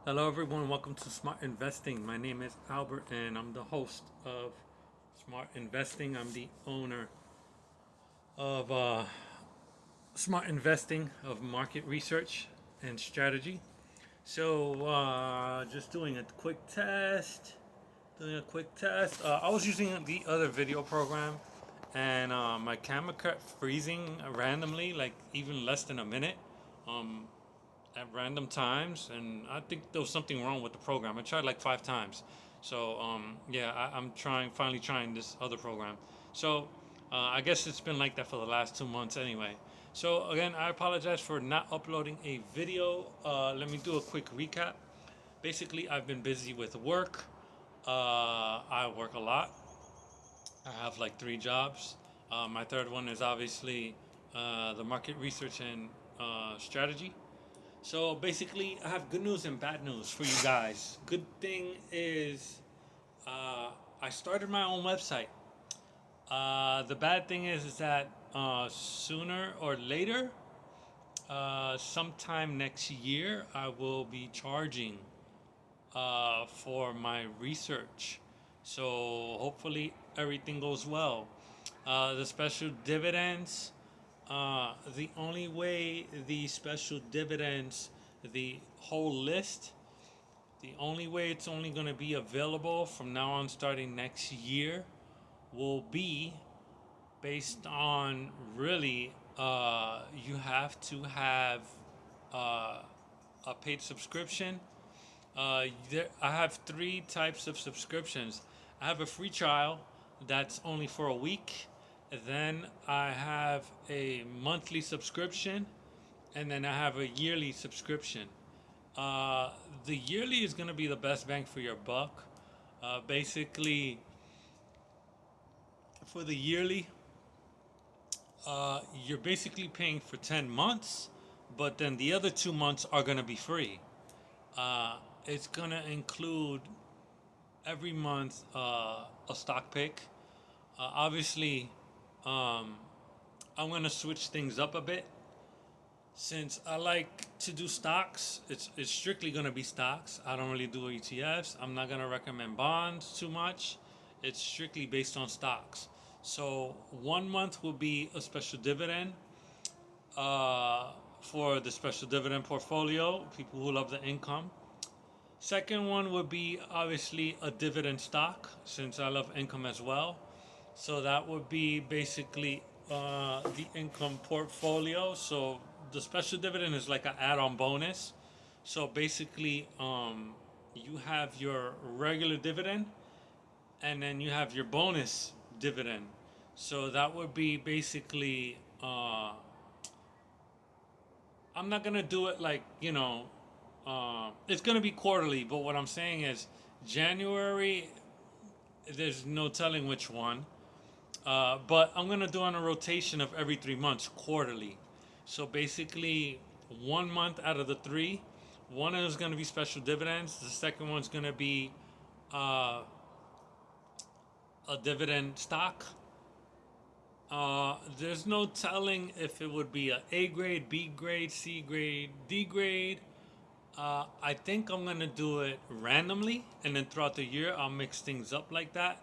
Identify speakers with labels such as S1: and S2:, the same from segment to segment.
S1: Hello, everyone. Welcome to Smart Investing. My name is Albert, and I'm the host of Smart Investing. I'm the owner of Smart Investing of Market Research and Strategy. So, just doing a quick test. I was using the other video program, and my camera kept freezing randomly, like even less than a minute. Um, at random times, and I think there was something wrong with the program. I tried like 5 times. So yeah, I'm finally trying this other program. So I guess it's been like that for the last 2 months anyway. So again, I apologize for not uploading a video. Let me do a quick recap. Basically, I've been busy with work. I work a lot. I have like 3 jobs. My third one is obviously the market research and strategy. So basically, I have good news and bad news for you guys. Good thing is, uh, I started my own website. The bad thing is that sooner or later, sometime next year, I will be charging for my research. So hopefully everything goes well. The special dividends, the only way the special dividends, the whole list, the only way it's only going to be available from now on starting next year will be based on really you have to have uh, a paid subscription. I have 3 types of subscriptions. I have a free trial that's only for a week. Then I have a monthly subscription, and then I have a yearly subscription. Uh, the yearly is going to be the best bang for your buck. Basically, for the yearly, you're basically paying for 10 months, but then the other 2 months are going to be free. Uh, it's going to include every month a stock pick. Obviously, um, I'm going to switch things up a bit. Since I like to do stocks, it's strictly going to be stocks. I don't really do ETFs. I'm not going to recommend bonds too much. It's strictly based on stocks. So 1 month will be a special dividend uh, for the special dividend portfolio, people who love the income. Second one would be obviously a dividend stock, since I love income as well. So that would be basically the income portfolio. So the special dividend is like an add-on bonus. So basically, you have your regular dividend, and then you have your bonus dividend. So that would be basically. I'm not gonna do it like it's gonna be quarterly. But what I'm saying is, January, there's no telling which one. But I'm gonna do on a rotation of every 3 months, quarterly. So basically, 1 month out of the three, one is gonna be special dividends. The second one's gonna be uh, a dividend stock. There's no telling if it would be A grade, B grade, C grade, D grade. I think I'm gonna do it randomly, and then throughout the year I'll mix things up like that.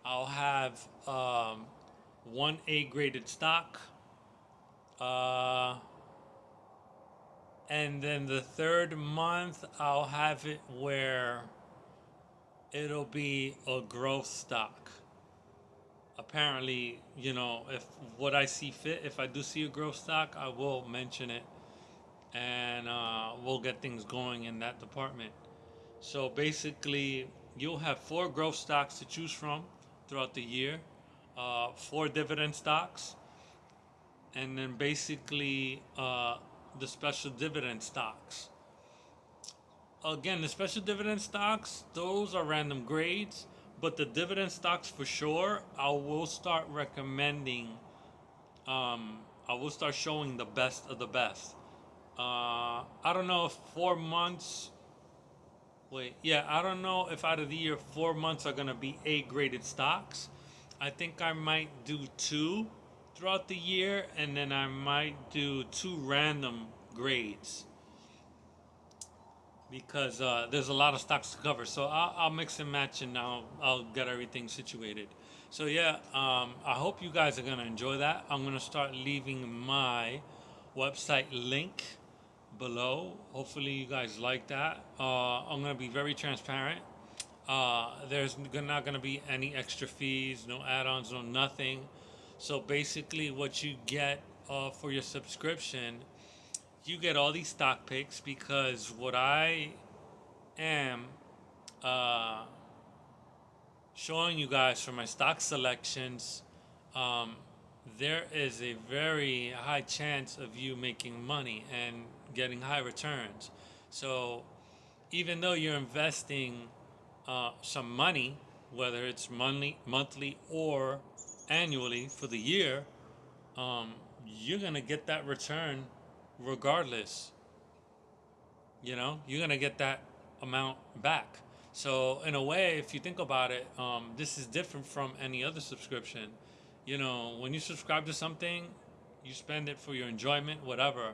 S1: I'll have one A graded stock, uh, and then the third month I'll have it where it'll be a growth stock. Apparently, if what I see fit, if I do see a growth stock, I will mention it, and we'll get things going in that department. So basically, you'll have 4 growth stocks to choose from throughout the year, 4 dividend stocks, and then basically the special dividend stocks. Again, the special dividend stocks, those are random grades, but the dividend stocks for sure, I will start recommending, I will start showing the best of the best. I don't know if 4 months. Wait, yeah, I don't know if out of the year 4 months are gonna be A graded stocks. I think I might do 2 throughout the year, and then I might do 2 random grades. because there's a lot of stocks to cover. So I'll mix and match, and I'll get everything situated. So yeah, I hope you guys are gonna enjoy that. I'm gonna start leaving my website link below. Hopefully you guys like that. I'm gonna be very transparent. There's not gonna be any extra fees, no add-ons, no nothing. So basically, what you get for your subscription, you get all these stock picks because what I am uh, showing you guys for my stock selections, um, there is a very high chance of you making money and getting high returns. So even though you're investing some money, whether it's monthly or annually for the year, um, you're gonna get that return regardless. You're gonna get that amount back. So in a way, if you think about it, this is different from any other subscription. When you subscribe to something, you spend it for your enjoyment, whatever.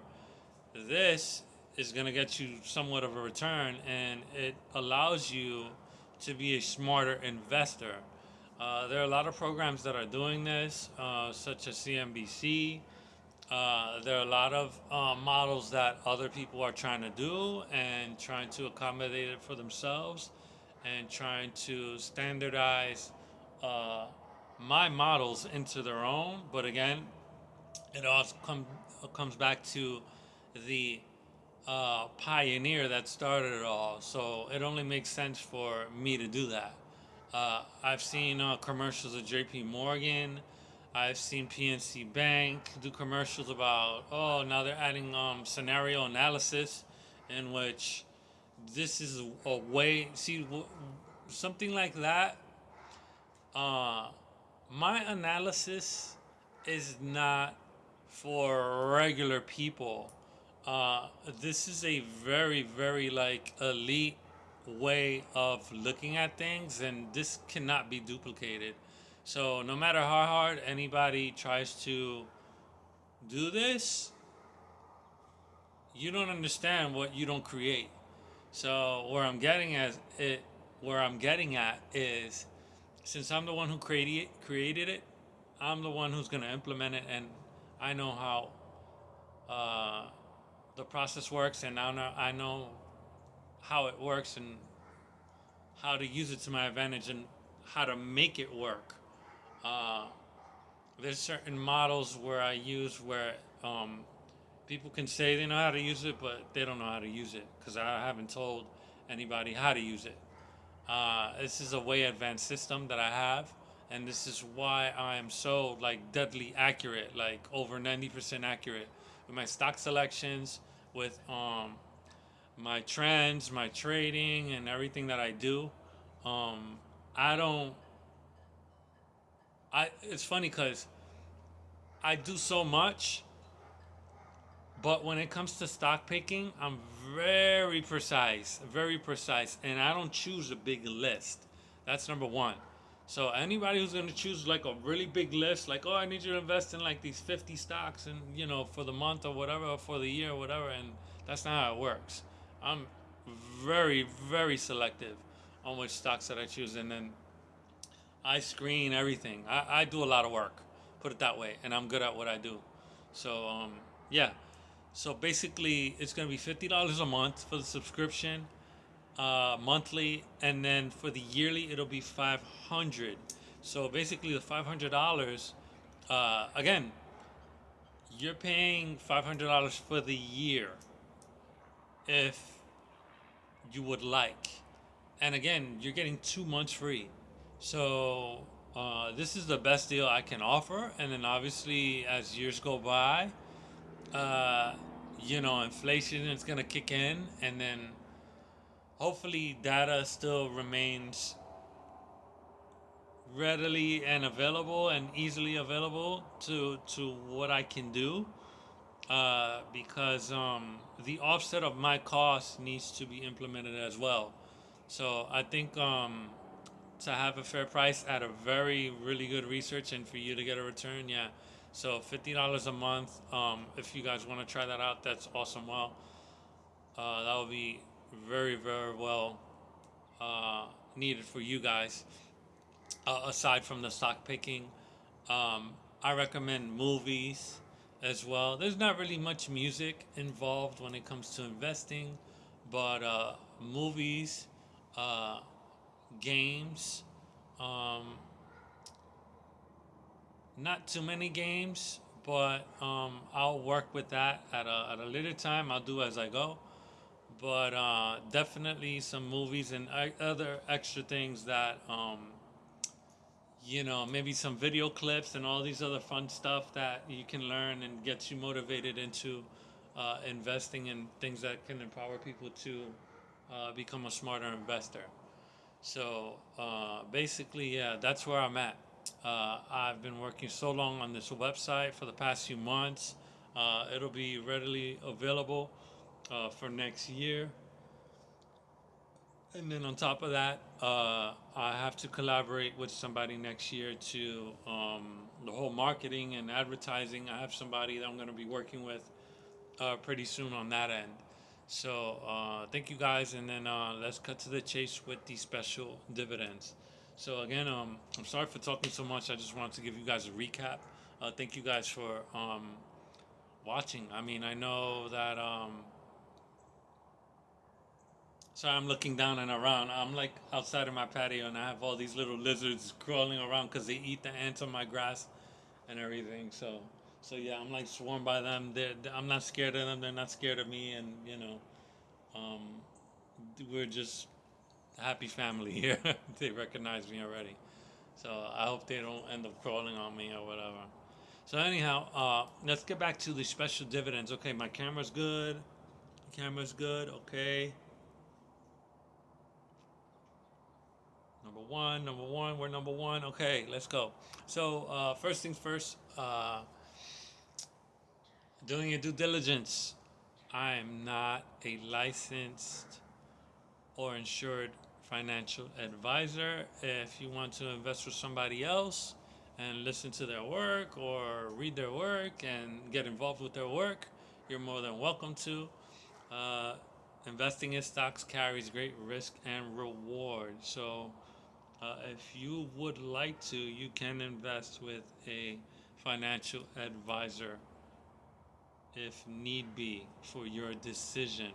S1: This is gonna get you somewhat of a return, and it allows you to be a smarter investor. There are a lot of programs that are doing this, such as CNBC. There are a lot of models that other people are trying to do and trying to accommodate it for themselves and trying to standardize uh, my models into their own. But again, it also comes back to the pioneer that started it all. So it only makes sense for me to do that. I've seen commercials of JP Morgan. I've seen PNC Bank do commercials about, oh, now they're adding scenario analysis, in which this is a way, see, something like that. Uh, my analysis is not for regular people. This is a very, very like elite way of looking at things, and this cannot be duplicated. So no matter how hard anybody tries to do this, you don't understand what you don't create. So where I'm getting at is, since I'm the one who created it, I'm the one who's going to implement it, and I know how uh, the process works, and I know how it works and how to use it to my advantage and how to make it work. Uh, there's certain models where I use where people can say they know how to use it, but they don't know how to use it because I haven't told anybody how to use it. This is a way advanced system that I have, and this is why I am so like deadly accurate, like over 90% accurate with my stock selections, with my trends, my trading, and everything that I do. Um, I don't. It's funny because I do so much, but when it comes to stock picking, I'm very precise, and I don't choose a big list. That's number one. So anybody who's going to choose like a really big list, like, oh, I need you to invest in like these 50 stocks, and for the month or whatever, or for the year or whatever, and that's not how it works. I'm very selective on which stocks that I choose, and then I screen everything. I do a lot of work, put it that way, and I'm good at what I do. So yeah. So basically, it's going to be $50 a month for the subscription, monthly, and then for the yearly, it'll be 500. So basically, the $500, again, you're paying $500 for the year if you would like, and again, you're getting 2 months free. So this is the best deal I can offer, and then obviously, as years go by, uh, inflation is going to kick in, and then hopefully data still remains readily and available and easily available to what I can do, because the offset of my cost needs to be implemented as well. So I think to have a fair price at a very really good research and for you to get a return, yeah. So $50 a month. If you guys want to try that out, that's awesome. Well, that would be very, very well uh, needed for you guys. Aside from the stock picking, um, I recommend movies as well. There's not really much music involved when it comes to investing, but movies, uh, games, um, not too many games, but I'll work with that at a later time. I'll do as I go. But definitely some movies and other extra things that maybe some video clips and all these other fun stuff that you can learn and gets you motivated into investing in things that can empower people to become a smarter investor. So basically, yeah, that's where I'm at. I've been working so long on this website for the past few months. It'll be readily available for next year. And then on top of that, I have to collaborate with somebody next year to the whole marketing and advertising. I have somebody that I'm going to be working with pretty soon on that end. So thank you guys, and then let's cut to the chase with these special dividends. So again, I'm sorry for talking so much. I just wanted to give you guys a recap. Thank you guys for watching. I mean, I know that. So I'm looking down and around. I'm like outside of my patio, and I have all these little lizards crawling around because they eat the ants on my grass and everything. So yeah, I'm like swarmed by them. I'm not scared of them. They're not scared of me, and um, we're just a happy family here. They recognize me already. So I hope they don't end up crawling on me or whatever. So anyhow, let's get back to the special dividends. Okay, my camera's good. Camera's good. Okay. Number one, we're number one. Okay, let's go. So, first things first, doing your due diligence. I am not a licensed or insured financial advisor. If you want to invest with somebody else and listen to their work or read their work and get involved with their work, you're more than welcome to. Uh, Investing in stocks carries great risk and reward. So, if you would like to, you can invest with a financial advisor if need be for your decision.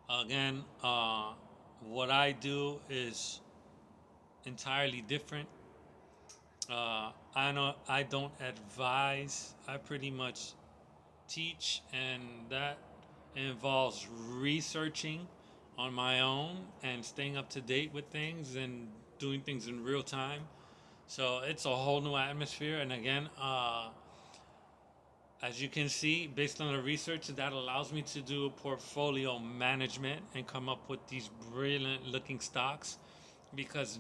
S1: Again, what I do is entirely different. I know I don't advise. I pretty much teach, and that involves researching on my own and staying up to date with things and doing things in real time. So it's a whole new atmosphere. And again, as you can see, based on the research, that allows me to do portfolio management and come up with these brilliant looking stocks. Because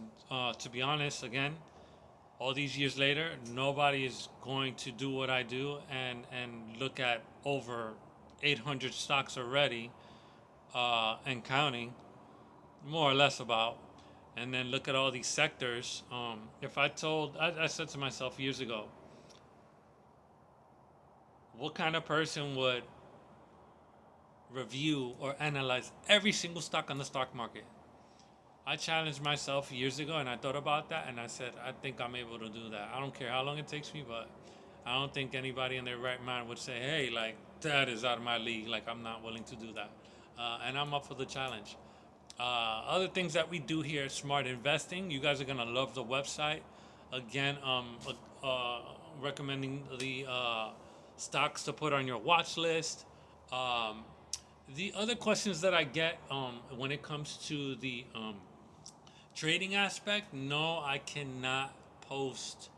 S1: to be honest, again, all these years later, nobody is going to do what I do and look at over 800 stocks already and counting, more or less about, and then look at all these sectors. If I said to myself years ago, what kind of person would review or analyze every single stock on the stock market? I challenged myself years ago and I thought about that and I said, I think I'm able to do that. I don't care how long it takes me, but I don't think anybody in their right mind would say, hey, like, that is out of my league. Like, I'm not willing to do that. And I'm up for the challenge. Other things that we do here at Smart Investing, you guys are going to love the website. Again, recommending the stocks to put on your watch list. Um, the other questions that I get when it comes to the trading aspect, no, I cannot post.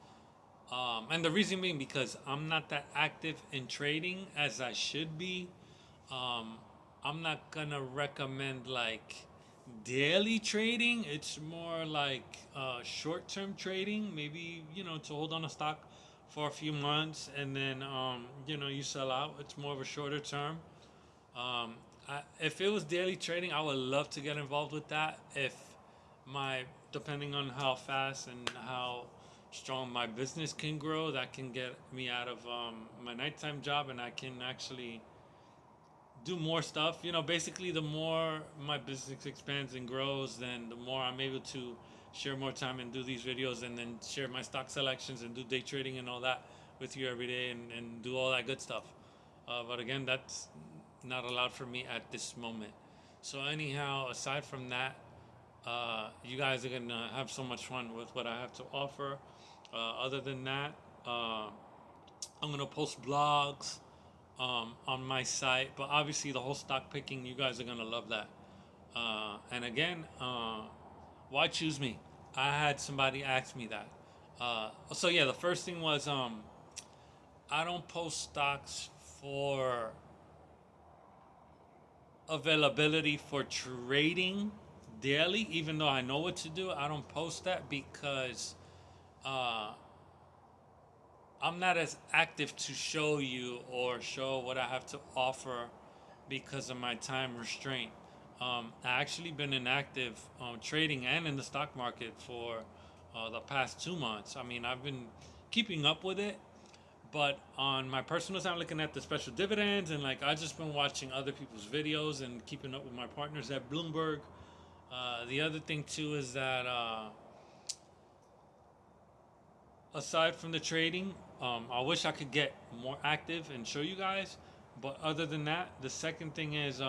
S1: And the reason being because I'm not that active in trading as I should be. Um, I'm not gonna recommend like daily trading. It's more like short-term trading. Maybe to hold on a stock for a few months and then you sell out. It's more of a shorter term. Um, if it was daily trading, I would love to get involved with that. If my depending on how fast and how strong my business can grow, that can get me out of my nighttime job, and I can actually do more stuff. You know, basically, the more my business expands and grows, then the more I'm able to share more time and do these videos, and then share my stock selections and do day trading and all that with you every day, and do all that good stuff. But again, that's not allowed for me at this moment. So anyhow, aside from that, you guys are gonna have so much fun with what I have to offer. Other than that, I'm gonna post blogs on my site, but obviously the whole stock picking, you guys are gonna love that. And again, why choose me? I had somebody ask me that. So yeah, the first thing was I don't post stocks for availability for trading daily, even though I know what to do. I don't post that because uh, I'm not as active to show you or show what I have to offer because of my time restraint. I actually been inactive trading and in the stock market for the past 2 months. I mean, I've been keeping up with it, but on my personal side, I'm looking at the special dividends, and like I just been watching other people's videos and keeping up with my partners at Bloomberg. The other thing too is that aside from the trading, I wish I could get more active and show you guys. But other than that, the second thing is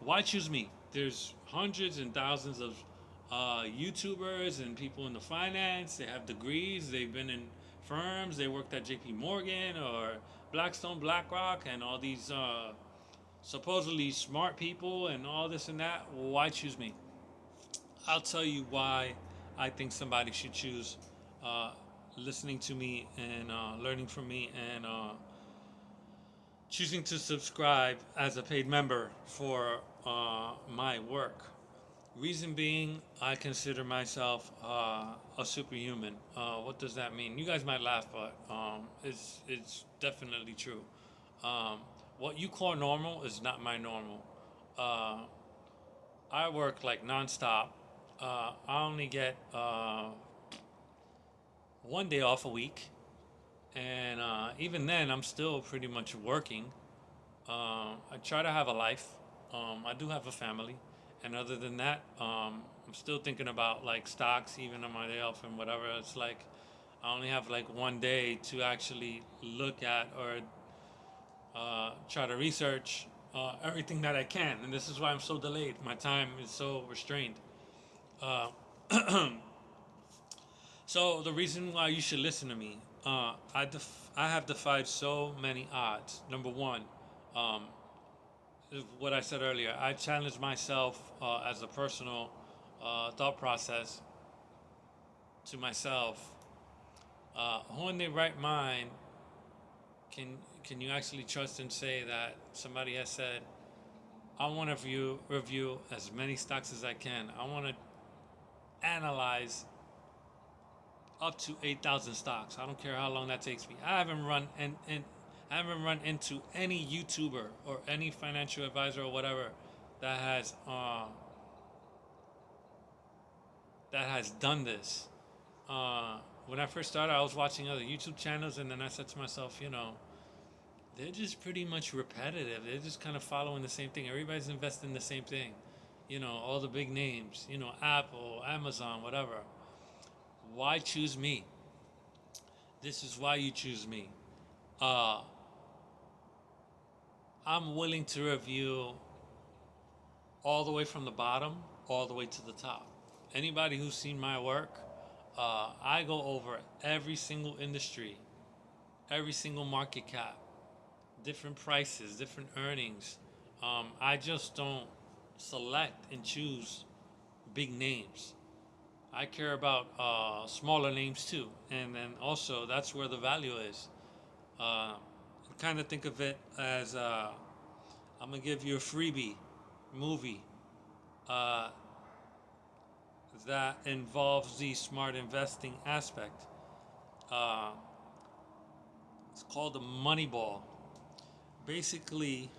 S1: why choose me? There's hundreds and thousands of YouTubers and people in the finance. They have degrees. They've been in firms. They worked at J.P. Morgan or Blackstone, BlackRock, and all these supposedly smart people and all this and that. Why choose me? I'll tell you why I think somebody should choose uh, listening to me and learning from me and choosing to subscribe as a paid member for my work. Reason being, I consider myself a superhuman. What does that mean? You guys might laugh, but it's definitely true. Um, what you call normal is not my normal. Uh, I work like nonstop. I only get 1 day off a week, and even then, I'm still pretty much working. I try to have a life. I do have a family, and other than that, I'm still thinking about like stocks, even on my day off and whatever. It's like I only have like 1 day to actually look at or try to research everything that I can, and this is why I'm so delayed. My time is so restrained. Uh, so the reason why you should listen to me, I have defied so many odds. Number one, um, what I said earlier, I challenged myself as a personal thought process to myself. Who in their right mind can can you actually trust and say that somebody has said, I want to review as many stocks as I can. I want to analyze up to 8,000 stocks. I don't care how long that takes me. I haven't run and I haven't run into any YouTuber or any financial advisor or whatever that has done this. When I first started, I was watching other YouTube channels, and then I said to myself, they're just pretty much repetitive. They're just kind of following the same thing. Everybody's investing in the same thing. All the big names. Apple, Amazon, whatever. Why choose me? This is why you choose me. Uh, I'm willing to review all the way from the bottom all the way to the top. Anybody who's seen my work, I go over every single industry, every single market cap, different prices, different earnings. I just don't select and choose big names. I care about smaller names too, and then also that's where the value is. Uh, kind of think of it as I'm gonna give you a freebie movie uh, that involves the smart investing aspect. Uh, it's called the Moneyball. Basically,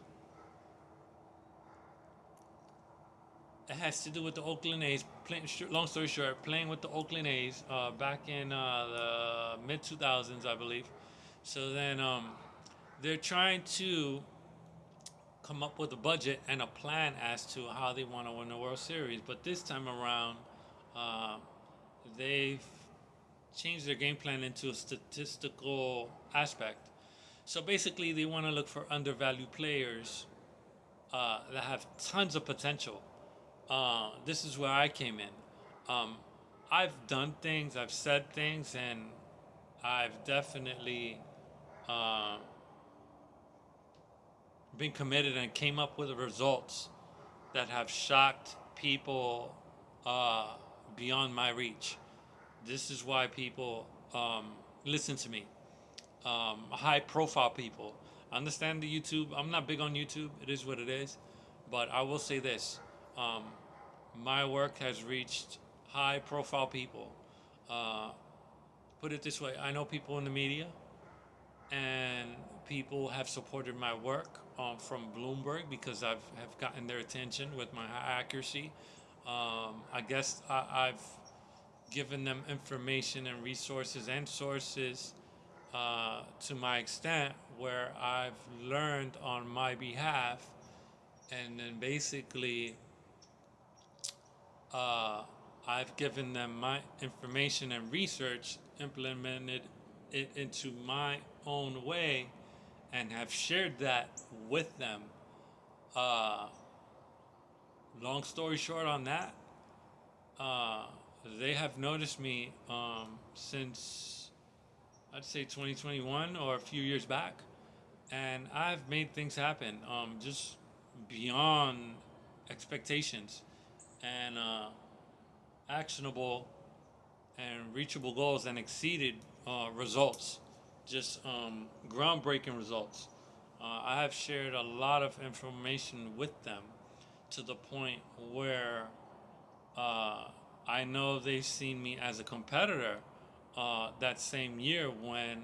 S1: it has to do with the Oakland A's. Long story short, playing with the Oakland A's back in the mid 2000s, I believe. So then they're trying to come up with a budget and a plan as to how they want to win the World Series. But this time around, uh, they've changed their game plan into a statistical aspect. So basically, they want to look for undervalued players that have tons of potential. This is where I came in. Um, I've done things, I've said things, and I've definitely uh, been committed and came up with results that have shocked people uh, beyond my reach. This is why people listen to me. High profile people. I understand the YouTube. I'm not big on YouTube. It is what it is. But I will say this um, my work has reached high profile people. Uh, put it this way, I know people in the media, and people have supported my work from Bloomberg because have gotten their attention with my high accuracy. I guess I've given them information and resources and sources to my extent where I've learned on my behalf, and then basically uh, I've given them my information and research, implemented it into my own way, and have shared that with them. Uh, Long story short on that, uh, they have noticed me since I'd say 2021 or a few years back, and I've made things happen just beyond expectations and actionable and reachable goals and exceeded results, just groundbreaking results. I have shared a lot of information with them to the point where uh, I know they've seen me as a competitor that same year when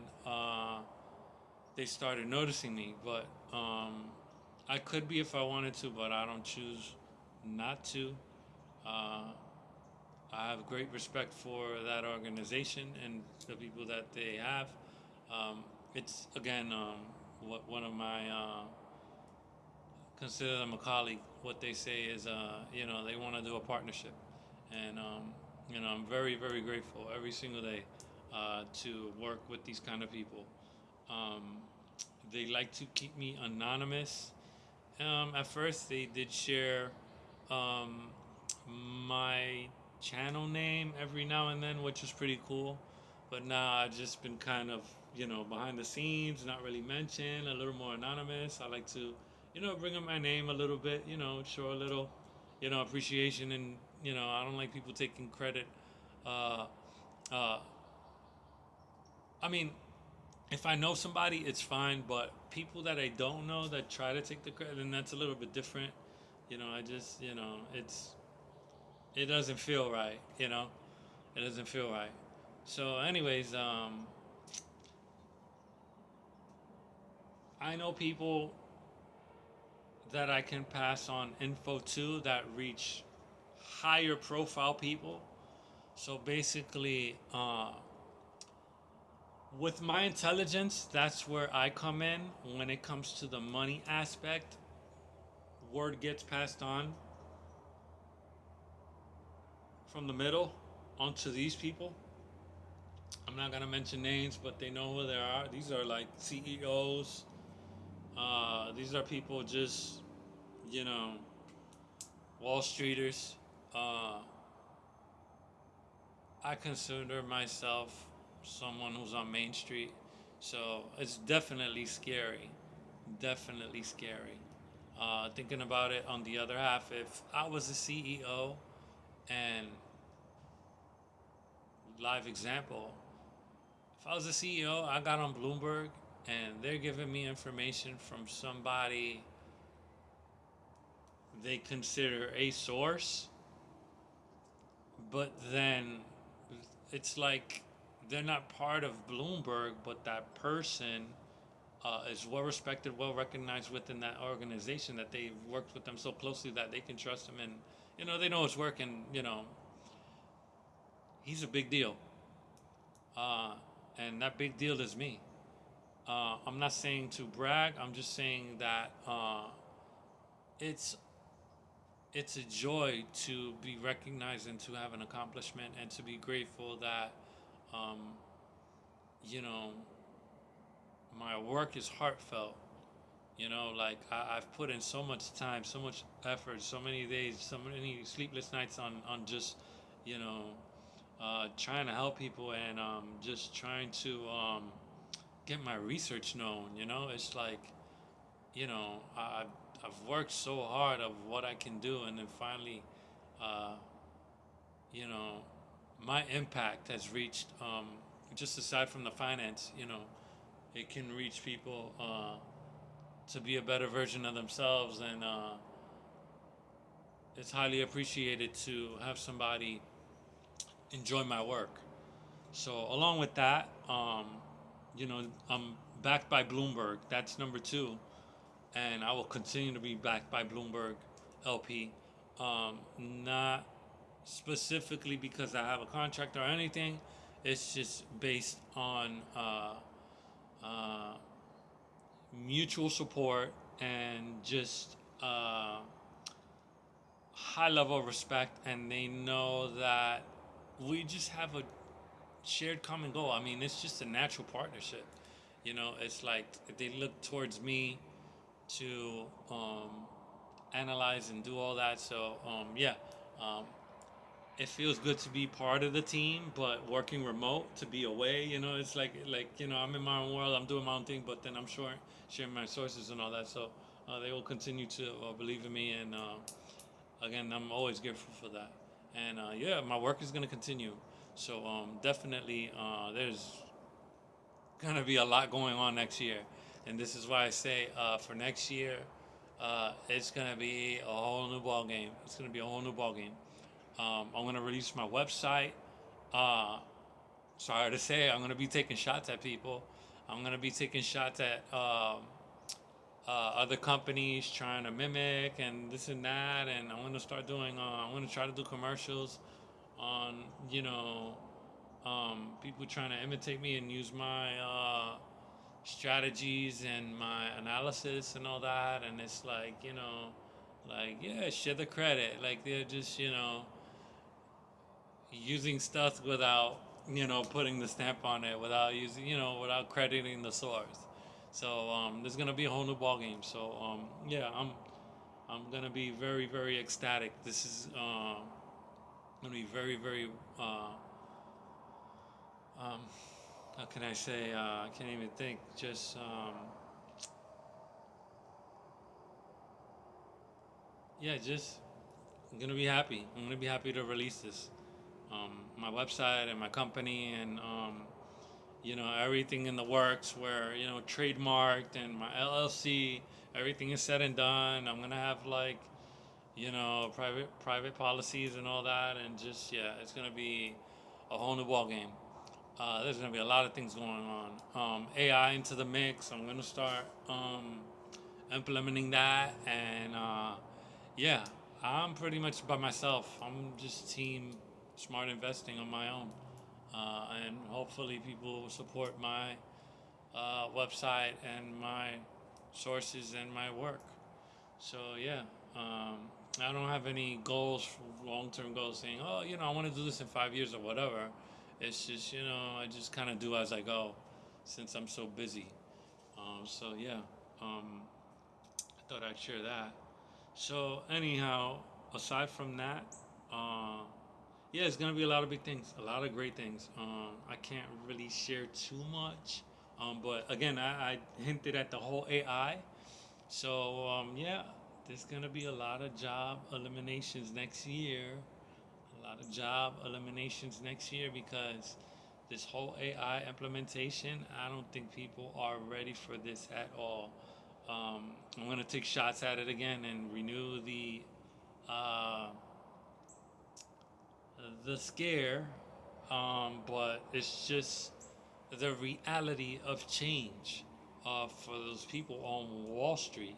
S1: they started noticing me. But I could be if I wanted to, but I don't choose not to. Uh, I have great respect for that organization and the people that they have. It's again one of my consider them a colleague. What they say is, they want to do a partnership, and I'm very very grateful every single day to work with these kind of people. Um, they like to keep me anonymous. At first, they did share um, my channel name every now and then, which is pretty cool. But now I've just been kind of, behind the scenes, not really mentioned, a little more anonymous. I like to, bring up my name a little bit, show a little, appreciation. And, I don't like people taking credit. Uh, uh, I mean, if I know somebody, it's fine. But people that I don't know that try to take the credit, and that's a little bit different. I just, it doesn't feel right, It doesn't feel right. So, anyways, I know people that I can pass on info to that reach higher profile people. So basically, with my intelligence, that's where I come in when it comes to the money aspect. Word gets passed on from the middle onto these people. I'm not gonna mention names, but they know who they are. These are like CEOs. These are people just, you know, Wall Streeters. Uh, I consider myself someone who's on Main Street, so it's definitely scary. Definitely scary. Thinking about it on the other half, if I was a CEO and live example, if I was a CEO, I got on Bloomberg and they're giving me information from somebody they consider a source, but then it's like they're not part of Bloomberg, but that person is well respected, well recognized within that organization, that they've worked with them so closely that they can trust him, and they know it's working. He's a big deal, uh, and that big deal is me. I'm not saying to brag. I'm just saying that it's it's a joy to be recognized and to have an accomplishment and to be grateful that um, you know my work is heartfelt. Like I've put in so much time, so much effort, so many days, so many sleepless nights on just you know trying to help people and just trying to get my research known. It's like I've worked so hard of what I can do, and then finally, uh, you know, my impact has reached just aside from the finance. It can reach people to be a better version of themselves, and it's highly appreciated to have somebody enjoy my work. So along with that, I'm backed by Bloomberg. That's number two, and I will continue to be backed by Bloomberg LP. Not specifically because I have a contract or anything. It's just based on uh, mutual support and just high level of respect, and they know that we just have a shared common goal. I mean, it's just a natural partnership. It's like they look towards me to analyze and do all that. So yeah, um, it feels good to be part of the team, but working remote to be away. It's like I'm in my own world, I'm doing my own thing, but then I'm sure sharing my sources and all that. So they will continue to believe in me, and again, I'm always grateful for that. And yeah, my work is gonna continue. So definitely, there's gonna be a lot going on next year, and this is why I say for next year, it's gonna be a whole new ball game. It's gonna be a whole new ball game. I'm gonna release my website. Uh, Sorry to say, I'm gonna be taking shots at people. I'm gonna be taking shots at other companies trying to mimic and this and that, and I'm gonna start doing. I'm gonna try to do commercials on people trying to imitate me and use my strategies and my analysis and all that, and it's like like yeah, share the credit. Like they're just using stuff without putting the stamp on it, without using without crediting the source. So there's gonna be a whole new ball game. So yeah, I'm gonna be very very ecstatic. This is gonna be very very um, how can I say? I can't even think. Just yeah, just I'm gonna be happy. I'm gonna be happy to release this. My website and my company and everything in the works where trademarked and my LLC, everything is said and done. I'm gonna have like private policies and all that, and just yeah, it's gonna be a whole new ball game. There's gonna be a lot of things going on. AI into the mix. I'm gonna start implementing that, and yeah, I'm pretty much by myself. I'm just team smart investing on my own, and hopefully people will support my website and my sources and my work. So yeah, I don't have any goals, long-term goals, saying, oh, I want to do this in 5 years or whatever. It's just, I just kind of do as I go, since I'm so busy. So yeah, I thought I'd share that. So anyhow, aside from that, uh, yeah, it's gonna be a lot of big things, a lot of great things. I can't really share too much, but again, I hinted at the whole AI. So yeah, there's gonna be a lot of job eliminations next year. A lot of job eliminations next year because this whole AI implementation, I don't think people are ready for this at all. I'm gonna take shots at it again and renew uh, the scare, but it's just the reality of change for those people on Wall Street,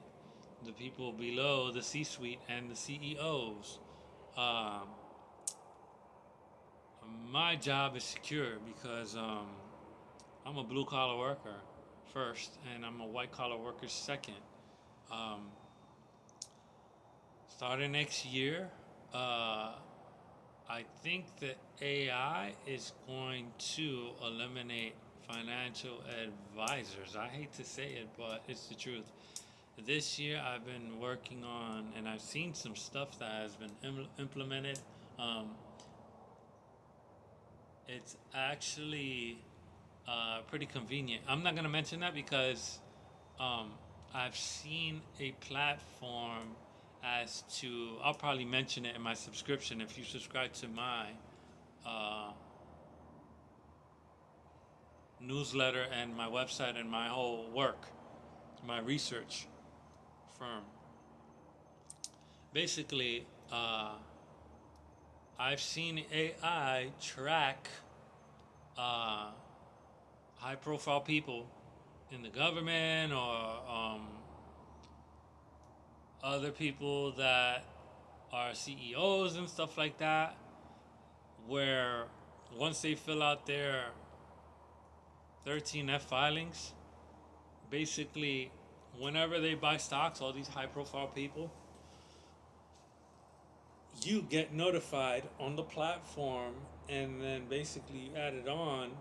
S1: the people below the C-suite and the CEOs. Um, my job is secure because I'm a blue collar worker first, and I'm a white collar worker second. Um, starting next year, I think that AI is going to eliminate financial advisors. I hate to say it, but it's the truth. This year, I've been working on, and I've seen some stuff that has been implemented. Um, it's actually pretty convenient. I'm not going to mention that because um, I've seen a platform as to, I'll probably mention it in my subscription if you subscribe to my uh, newsletter and my website and my whole work, my research firm. Basically, I've seen AI track uh, high profile people in the government or other people that are CEOs and stuff like that, where once they fill out their 13F filings, basically, whenever they buy stocks, all these high profile people, you get notified on the platform, and then basically you add it on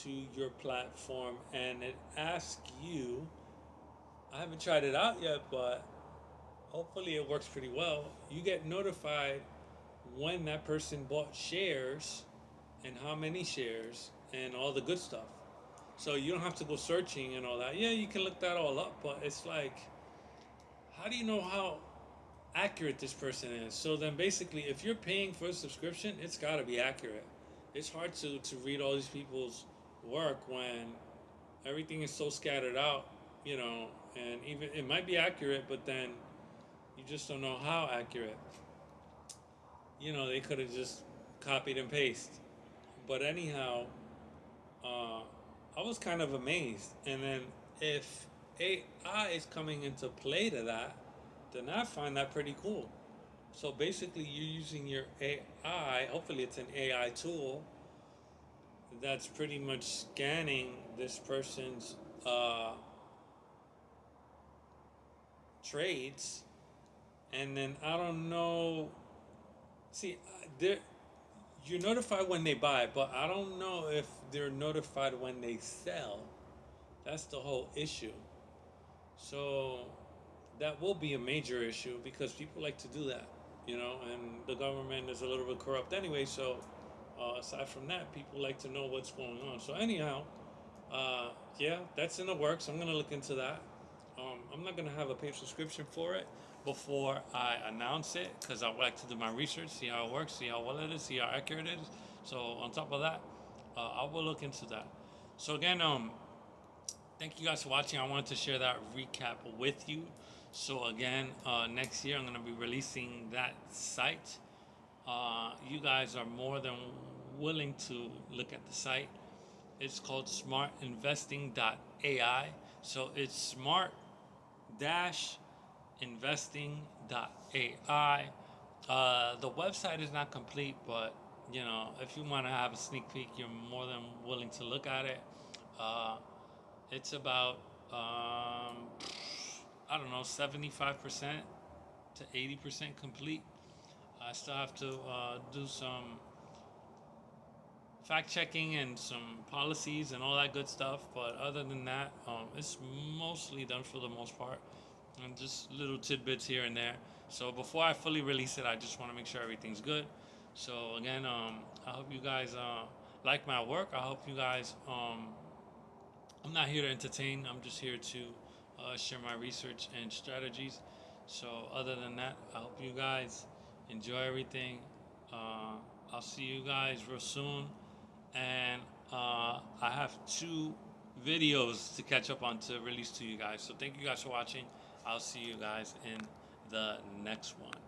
S1: to your platform, and it asks you. I haven't tried it out yet, but hopefully it works pretty well. You get notified when that person bought shares and how many shares and all the good stuff. So you don't have to go searching and all that. Yeah, you can look that all up, but it's like, how do you know how accurate this person is? So then basically, if you're paying for a subscription, it's got to be accurate. It's hard to read all these people's work when everything is so scattered out, you know, and even it might be accurate, but then you just don't know how accurate. You know, they could have just copied and pasted. But anyhow, uh, I was kind of amazed. And then if AI is coming into play to that, then I find that pretty cool. So basically, you're using your AI. Hopefully, it's an AI tool that's pretty much scanning this person's trades, and then I don't know. See, there you're notified when they buy, but I don't know if they're notified when they sell. That's the whole issue. So that will be a major issue because people like to do that, you know, and the government is a little bit corrupt anyway. So aside from that, people like to know what's going on. So anyhow, yeah, that's in the works. I'm gonna look into that. I'm not gonna have a paid subscription for it before I announce it because I would like to do my research, see how it works, see how well it is, see how accurate it is. So on top of that, I will look into that. So again, thank you guys for watching. I wanted to share that recap with you. So again, next year I'm gonna be releasing that site. You guys are more than willing to look at the site. It's called smartinvesting.ai. So it's smart-investing.ai. The website is not complete, but you know, if you want to have a sneak peek, you're more than willing to look at it. Uh, it's about I don't know, 75% to 80% complete. I still have to do some fact checking and some policies and all that good stuff. But other than that, it's mostly done for the most part, and just little tidbits here and there. So before I fully release it, I just want to make sure everything's good. So again, I hope you guys like my work. I hope you guys. I'm not here to entertain. I'm just here to share my research and strategies. So other than that, I hope you guys enjoy everything. I'll see you guys real soon, and I have 2 videos to catch up on to release to you guys. So thank you guys for watching. I'll see you guys in the next one.